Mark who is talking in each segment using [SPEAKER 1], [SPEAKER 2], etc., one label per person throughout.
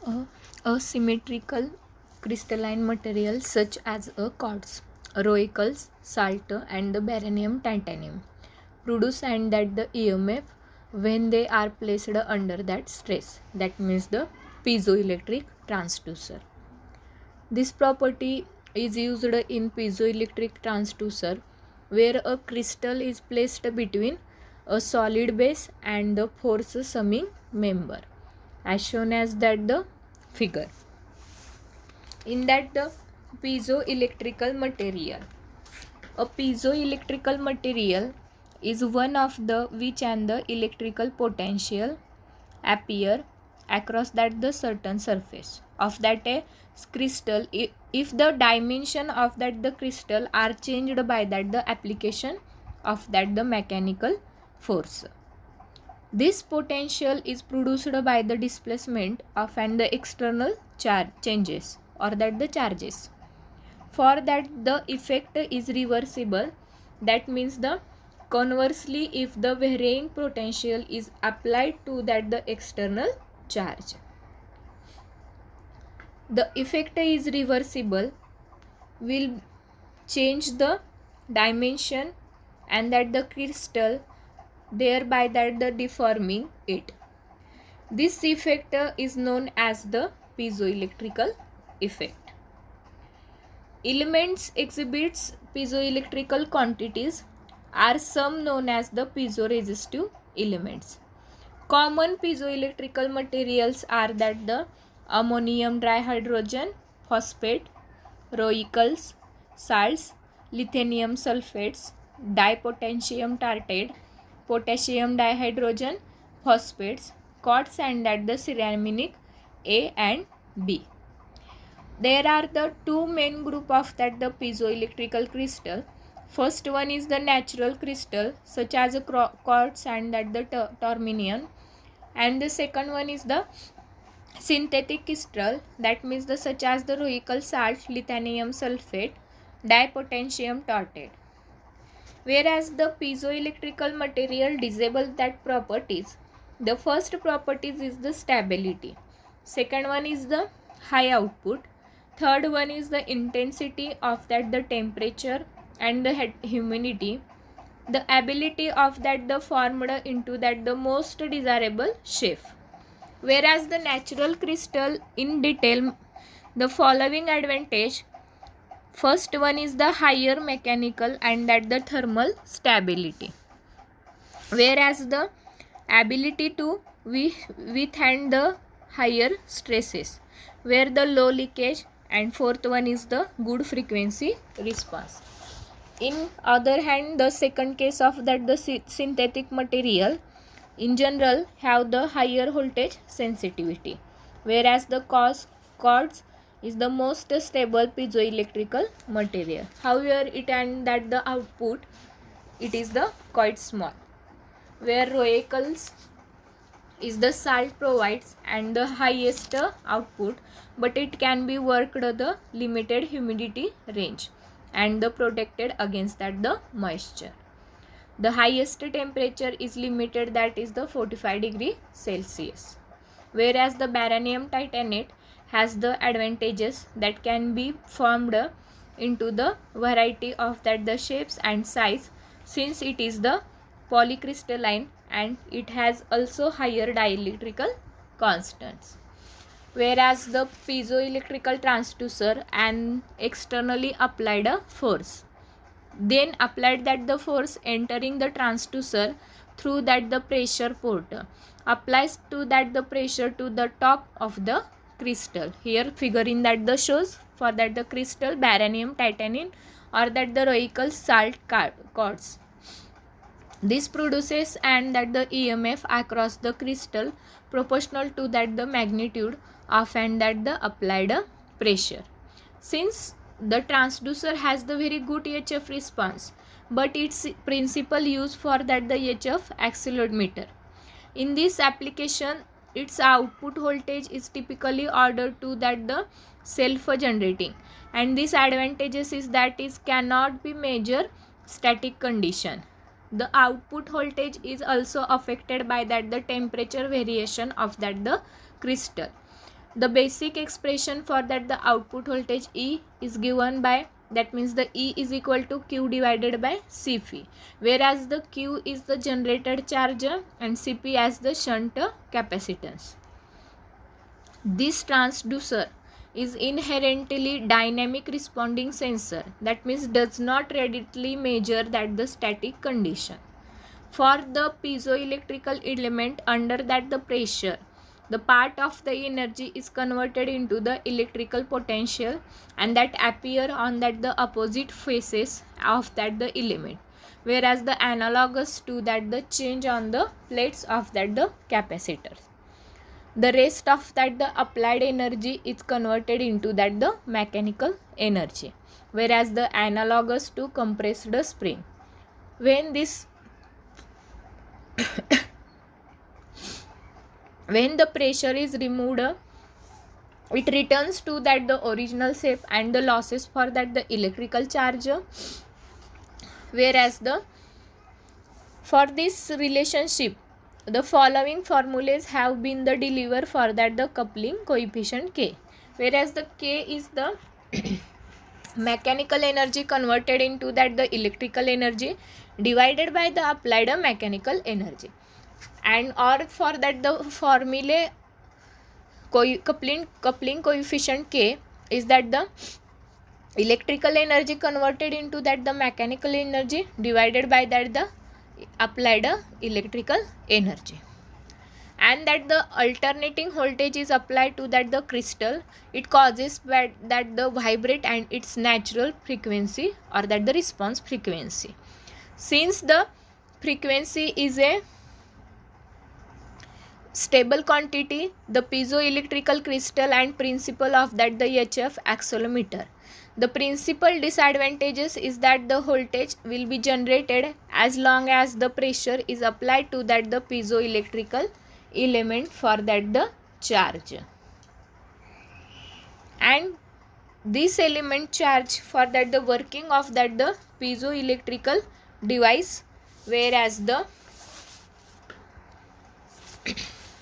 [SPEAKER 1] A asymmetrical crystalline material such as a quartz, roicals, salt, and the barium titanium produce and that the EMF when they are placed under that stress. That means the piezoelectric transducer. This property is used in piezoelectric transducer where a crystal is placed between a solid base and the force summing member as shown as that the figure. In that the piezoelectrical material, a piezoelectrical material is one of the which and the electrical potential appear across that the certain surface of that a crystal if the dimension of that the crystal are changed by that the application of that the mechanical force. This potential is produced by the displacement of and the external charge changes or that the charges. For that the effect is reversible, that means the conversely if the varying potential is applied to that the external charge, the effect is reversible, will change the dimension and that the crystal, thereby that the deforming it. This effect is known as the piezoelectrical effect. Elements exhibits piezoelectrical quantities are some known as the piezoresistive elements. Common piezoelectrical materials are that the ammonium dihydrogen phosphate, roicals, salts, lithium sulfates, dipotassium tartrate, potassium dihydrogen phosphates, quartz and that the ceramic A and B. There are the two main group of that the piezoelectrical crystal. First one is the natural crystal such as a quartz and that the tourmaline, and the second one is the synthetic crystal, that means the such as the roical salt, lithium sulfate, dipotassium tartrate. Whereas the piezoelectrical material disable that properties. The first properties is the stability, second one is the high output, third one is the intensity of that the temperature and the humidity, the ability of that the formed into that the most desirable shape. Whereas the natural crystal in detail the following advantage. First one is the higher mechanical and that the thermal stability, whereas the ability to withstand the higher stresses where the low leakage, and fourth one is the good frequency response. In other hand, the second case of that the synthetic material in general have the higher voltage sensitivity, whereas the quartz is the most stable piezoelectrical material. However, it and that the output it is the quite small, where roicals is the salt provides and the highest output, but it can be worked the limited humidity range and the protected against that the moisture. The highest temperature is limited, that is the 45 degree Celsius. Whereas the barium titanate has the advantages that can be formed into the variety of that the shapes and size, since it is the polycrystalline and it has also higher dielectrical constants. Whereas the piezoelectrical transducer and externally applied a force, then applied that the force entering the transducer through that the pressure port applies to that the pressure to the top of the crystal. Here figure in that the shows for that the crystal barium titanium or that the roical salt quartz. This produces and that the EMF across the crystal proportional to that the magnitude of and that the applied pressure. Since the transducer has the very good HF response, but its principal use for that the HF accelerometer. In this application, its output voltage is typically ordered to that the self-generating, and this advantages is that it cannot be measured static condition. The output voltage is also affected by that the temperature variation of that the crystal. The basic expression for that the output voltage E is given by, that means the E is equal to Q divided by Cp, whereas the Q is the generated charge and Cp as the shunt capacitance. This transducer is inherently dynamic responding sensor, that means does not readily measure that the static condition. For the piezoelectrical element under that the pressure, the part of the energy is converted into the electrical potential and that appear on that the opposite faces of that the element, whereas the analogous to that the change on the plates of that the capacitors. The rest of that the applied energy is converted into that the mechanical energy, whereas the analogous to compressed spring. When the pressure is removed, it returns to that the original shape and the losses for that the electrical charge, whereas for this relationship the following formulas have been the delivered for that the coupling coefficient K, whereas the K is the mechanical energy converted into that the electrical energy divided by the applied mechanical energy, and or for that the formula coupling coefficient K is that the electrical energy converted into that the mechanical energy divided by that the applied electrical energy, and that the alternating voltage is applied to that the crystal. It causes that the vibrate and its natural frequency or that the response frequency. Since the frequency is a stable quantity, the piezoelectrical crystal and principle of that the HF accelerometer. The principal disadvantages is that the voltage will be generated as long as the pressure is applied to that the piezoelectrical element for that the charge, and this element charge for that the working of that the piezoelectrical device, whereas the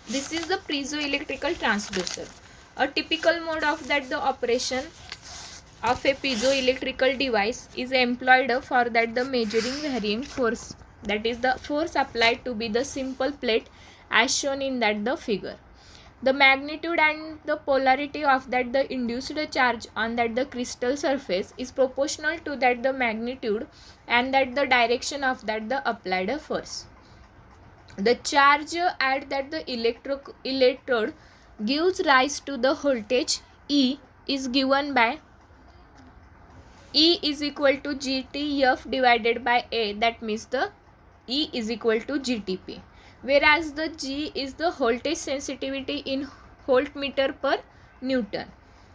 [SPEAKER 1] this is the piezoelectrical transducer. A typical mode of that the operation of a piezoelectrical device is employed for that the measuring varying force, that is the force applied to be the simple plate as shown in that the figure. The magnitude and the polarity of that the induced charge on that the crystal surface is proportional to that the magnitude and that the direction of that the applied force. The charge at that the electrode gives rise to the voltage E is given by E is equal to GTF divided by A, that means the E is equal to GTP, whereas the G is the voltage sensitivity in voltmeter per Newton.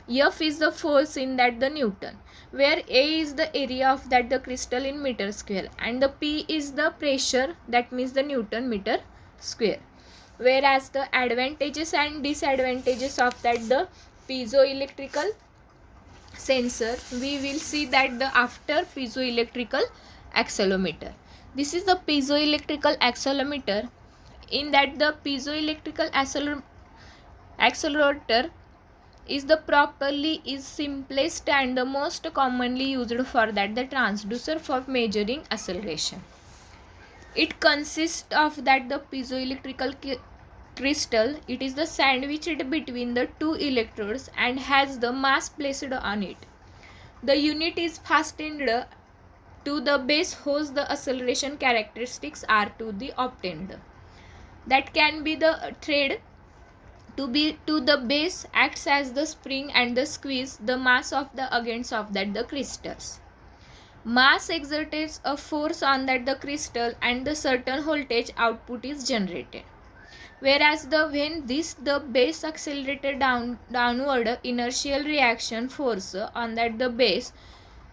[SPEAKER 1] F is the force in that the Newton, where A is the area of that the crystal in meter square and the P is the pressure, that means the Newton meter square. Whereas the advantages and disadvantages of that the piezoelectrical sensor, we will see that the after piezoelectrical accelerometer. This is the piezoelectrical accelerometer. In that the piezoelectrical accelerator is the simplest and the most commonly used for that the transducer for measuring acceleration. It consists of that the piezoelectrical crystal. It is the sandwiched between the two electrodes and has the mass placed on it. The unit is fastened to the base whose the acceleration characteristics are to be obtained. That can be the thread to the base acts as the spring and the squeeze the mass of the against of that the crystals. Mass exerts a force on that the crystal and the certain voltage output is generated. Whereas when the base accelerated downward inertial reaction force on that the base,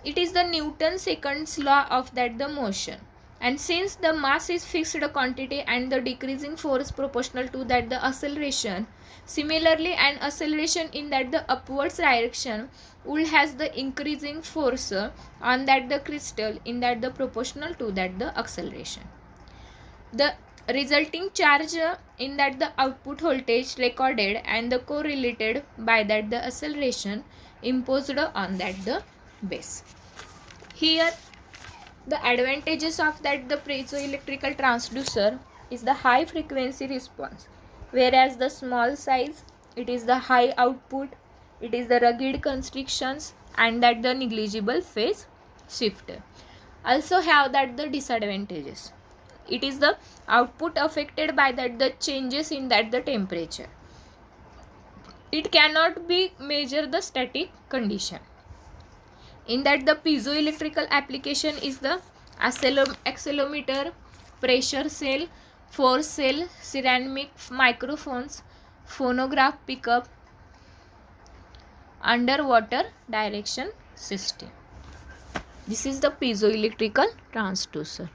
[SPEAKER 1] it is the Newton's second law of that the motion. And since the mass is fixed quantity and the decreasing force proportional to that the acceleration, similarly an acceleration in that the upwards direction will has the increasing force on that the crystal in that the proportional to that the acceleration. The resulting charge in that the output voltage recorded and the correlated by that the acceleration imposed on that the base. Here the advantages of that the piezoelectrical transducer is the high frequency response, whereas the small size it is the high output, it is the rugged constrictions and that the negligible phase shift. Also have that the disadvantages. It is the output affected by that the changes in that the temperature. It cannot be measure the static condition. In that the piezoelectrical application is the accelerometer, pressure cell, force cell, ceramic microphones, phonograph pickup, underwater direction system. This is the piezoelectrical transducer.